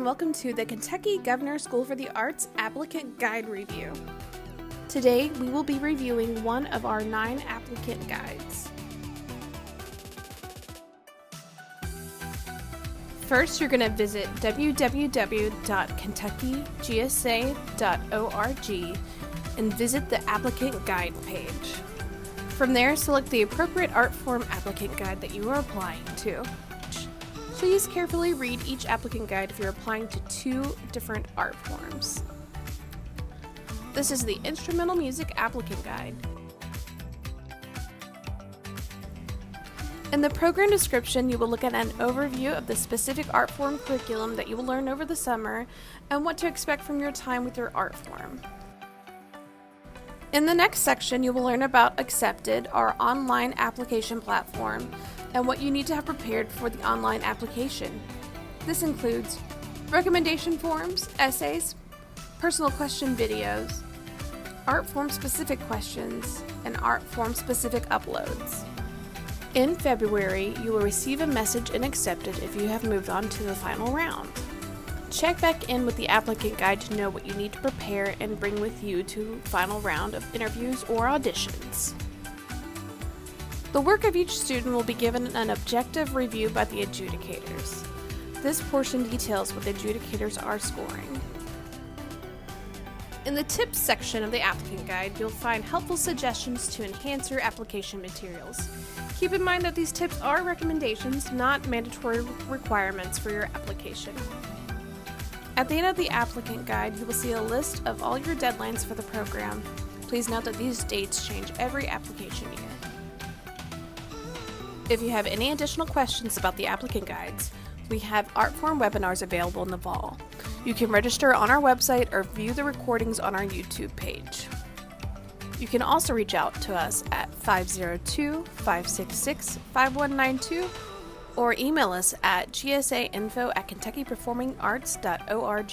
welcome to the Kentucky Governor School for the Arts Applicant Guide Review. Today, we will be reviewing one of our 9 applicant guides. First, you're going to visit www.kentuckygsa.org and visit the Applicant Guide page. From there, select the appropriate art form applicant guide that you are applying to. Please carefully read each applicant guide if you're applying to 2 different art forms. This is the Instrumental Music Applicant Guide. In the program description, you will look at an overview of the specific art form curriculum that you will learn over the summer and what to expect from your time with your art form. In the next section, you will learn about Accepted, our online application platform, and what you need to have prepared for the online application. This includes recommendation forms, essays, personal question videos, art form specific questions, and art form specific uploads. In February, you will receive a message in Accepted if you have moved on to the final round. Check back in with the applicant guide to know what you need to prepare and bring with you to the final round of interviews or auditions. The work of each student will be given an objective review by the adjudicators. This portion details what the adjudicators are scoring. In the tips section of the applicant guide, you'll find helpful suggestions to enhance your application materials. Keep in mind that these tips are recommendations, not mandatory requirements for your application. At the end of the applicant guide, you will see a list of all your deadlines for the program. Please note that these dates change every application year. If you have any additional questions about the applicant guides, we have art form webinars available in the fall. You can register on our website or view the recordings on our YouTube page. You can also reach out to us at 502-566-5192 or email us at gsainfo@kentuckyperformingarts.org.